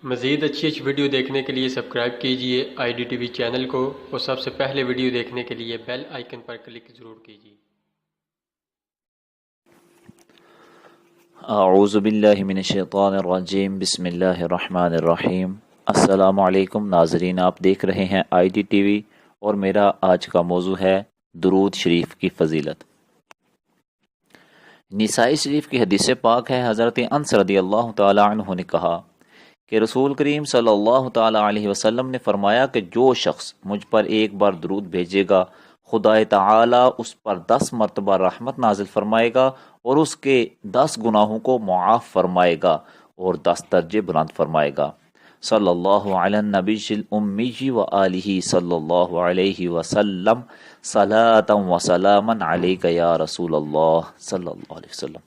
مزید اچھی ویڈیو دیکھنے کے لیے سبسکرائب کیجیے IDTV چینل کو اور سب سے پہلے ویڈیو دیکھنے کے لیے بیل آئیکن پر کلک ضرور کیجیے۔ اعوذ باللہ من الشیطان الرجیم، بسم اللہ الرحمن الرحیم۔ السلام علیکم ناظرین، آپ دیکھ رہے ہیں IDTV اور میرا آج کا موضوع ہے درود شریف کی فضیلت۔ نسائی شریف کی حدیث پاک ہے، حضرت انس رضی اللہ تعالی عنہ نے کہا کہ رسول کریم صلی اللہ تعالی علیہ وسلم نے فرمایا کہ جو شخص مجھ پر ایک بار درود بھیجے گا، خدا تعالی اس پر 10 مرتبہ رحمت نازل فرمائے گا اور اس کے 10 گناہوں کو معاف فرمائے گا اور 10 درجے بلند فرمائے گا۔ صلی اللہ علی النبی الامی و آلہ صلی اللہ علیہ وسلم، صلاۃ و سلاما علیک یا رسول اللہ صلی اللہ علیہ وسلم۔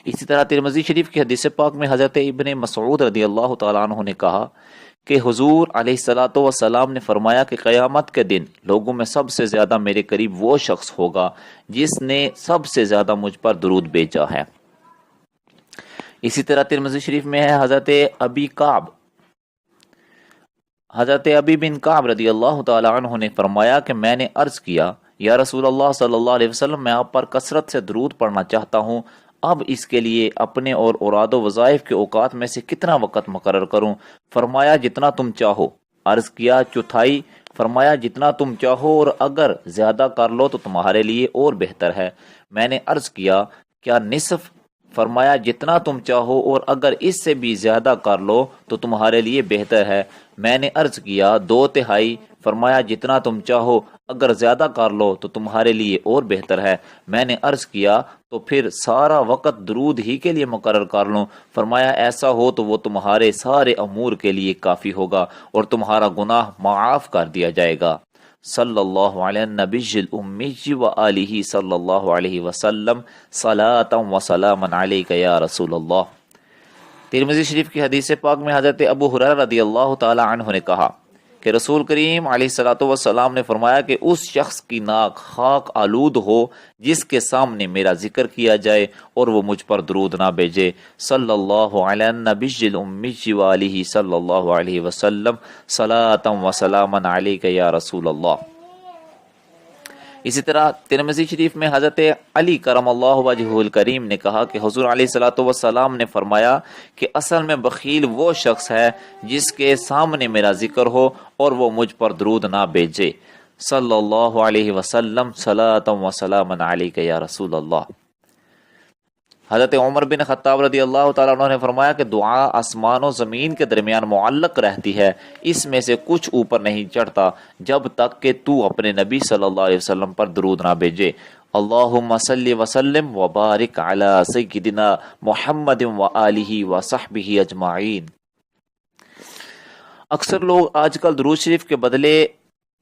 اسی طرح ترمذی شریف کی حدیث پاک میں حضرت ابن مسعود رضی اللہ تعالیٰ عنہ نے کہا کہ حضور علیہ الصلاۃ والسلام نے فرمایا کہ قیامت کے دن لوگوں میں سب سے زیادہ میرے قریب وہ شخص ہوگا جس نے سب سے زیادہ مجھ پر درود بھیجا ہے۔ اسی طرح ترمذی شریف میں ہے حضرت ابی بن کعب رضی اللہ تعالیٰ عنہ نے فرمایا کہ میں نے عرض کیا، یا رسول اللہ صلی اللہ علیہ وسلم، میں آپ پر کثرت سے درود پڑھنا چاہتا ہوں، اب اس کے لیے اپنے اور اوراد و وظائف کے اوقات میں سے کتنا وقت مقرر کروں؟ فرمایا جتنا تم چاہو۔ عرض کیا چوتھائی؟ فرمایا جتنا تم چاہو، اور اگر زیادہ کر لو تو تمہارے لیے اور بہتر ہے۔ میں نے عرض کیا کیا نصف؟ فرمایا جتنا تم چاہو، اور اگر اس سے بھی زیادہ کر لو تو تمہارے لیے بہتر ہے۔ میں نے عرض کیا 2/3؟ فرمایا جتنا تم چاہو، اگر زیادہ کر لو تو تمہارے لیے اور بہتر ہے۔ میں نے عرض کیا تو پھر سارا وقت درود ہی کے لیے مقرر کر لوں؟ فرمایا ایسا ہو تو وہ تمہارے سارے امور کے لیے کافی ہوگا اور تمہارا گناہ معاف کر دیا جائے گا۔ صلی اللہ علی النبی الامی و آلہ صلی اللہ علیہ وسلم، صلاۃ و سلاما علیک یا رسول اللہ۔ ترمذی شریف کی حدیث پاک میں حضرت ابو ہریرہ رضی اللہ تعالی عنہ نے کہا کہ رسول کریم علیہ الصلوۃ والسلام نے فرمایا کہ اس شخص کی ناک خاک آلود ہو جس کے سامنے میرا ذکر کیا جائے اور وہ مجھ پر درود نہ بھیجے۔ صلی اللہ علی النبی الامی و آلہ صلی اللہ علیہ وسلم، صلاۃ و سلاما علیک یا رسول اللہ۔ اسی طرح ترمذی شریف میں حضرت علی کرم اللہ وجہہ الکریم نے کہا کہ حضور علیہ الصلوۃ والسلام نے فرمایا کہ اصل میں بخیل وہ شخص ہے جس کے سامنے میرا ذکر ہو اور وہ مجھ پر درود نہ بھیجے۔ صلی اللہ علیہ وسلم، صلاۃ و سلاما علیک یا رسول اللہ۔ حضرت عمر بن خطاب رضی اللہ تعالیٰ عنہ نے فرمایا کہ دعا آسمان و زمین کے درمیان معلق رہتی ہے، اس میں سے کچھ اوپر نہیں چڑھتا جب تک کہ تو اپنے نبی صلی اللہ علیہ وسلم پر درود نہ بھیجے۔ اللہم صلی وسلم وبارک علی سیدنا محمد و آلہ و صحبہ اجمعین۔ اکثر لوگ آج کل درود شریف کے بدلے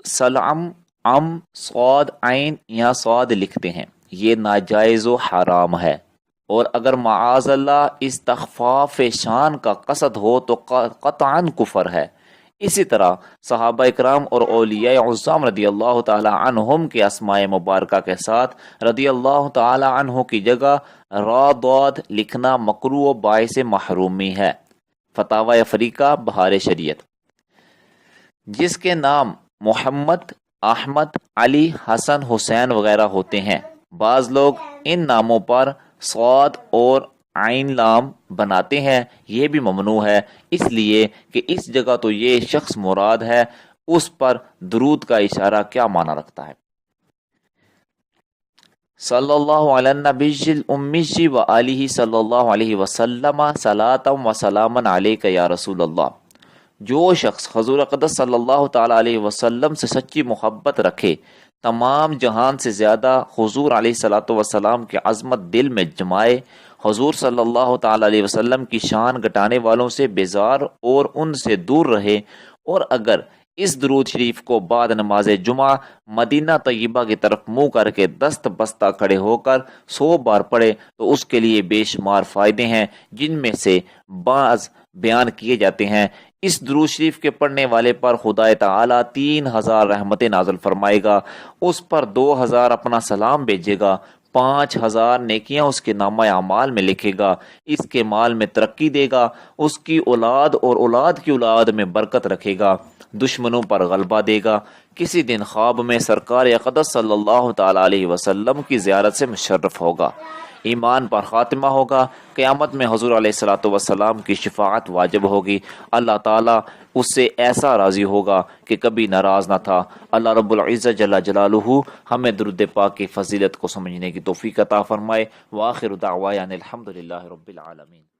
سلام، صاد، عین یا صاد لکھتے ہیں، یہ ناجائز و حرام ہے، اور اگر معاذ اللہ استخفاف شان کا قصد ہو تو قطعاً کفر ہے۔ اسی طرح صحابہ اکرام اور اولیاء عظام رضی اللہ تعالی عنہم کے اسماء مبارکہ کے ساتھ رضی اللہ تعالی عنہ کی جگہ را ضاد لکھنا مکروہ و باعث محرومی ہے۔ فتاوی افریقہ بہار شریعت۔ جس کے نام محمد، احمد، علی، حسن، حسین وغیرہ ہوتے ہیں، بعض لوگ ان ناموں پر صاد اور عین لام بناتے ہیں، یہ بھی ممنوع ہے، اس لیے کہ اس جگہ تو یہ شخص مراد ہے، اس پر درود کا اشارہ کیا معنی رکھتا ہے۔ صلی اللہ علی النبی الامی و آلہ صلی اللہ علیہ وسلم، صلاۃ و سلاما علیک یا رسول اللہ۔ جو شخص حضور اقدس صلی اللہ تعالی علیہ وسلم سے سچی محبت رکھے، تمام جہان سے زیادہ حضور علیہ الصلوۃ والسلام کی عظمت دل میں جمائے، حضور صلی اللہ تعالی علیہ وسلم کی شان گھٹانے والوں سے بیزار اور ان سے دور رہے، اور اگر اس درود شریف کو بعد نماز جمعہ مدینہ طیبہ کی طرف منہ کر کے دست بستہ کھڑے ہو کر 100 بار پڑھے تو اس کے لیے بے شمار فائدے ہیں، جن میں سے بعض بیان کیے جاتے ہیں۔ اس درود شریف کے پڑھنے والے پر خدا تعالی 3000 رحمتیں نازل فرمائے گا، اس پر 2000 اپنا سلام بھیجے گا، 5000 نیکیاں اس کے نامہ اعمال میں لکھے گا، اس کے مال میں ترقی دے گا، اس کی اولاد اور اولاد کی اولاد میں برکت رکھے گا، دشمنوں پر غلبہ دے گا۔ کسی دن خواب میں سرکار اقدس صلی اللہ تعالی علیہ وسلم کی زیارت سے مشرف ہوگا، ایمان پر خاتمہ ہوگا، قیامت میں حضور علیہ الصلوۃ والسلام کی شفاعت واجب ہوگی، اللہ تعالیٰ اس سے ایسا راضی ہوگا کہ کبھی ناراض نہ تھا۔ اللہ رب العزت جل جلالہ ہمیں درود پاک کی فضیلت کو سمجھنے کی توفیق عطا فرمائے۔ وآخر دعوانا الحمد للہ رب العالمین۔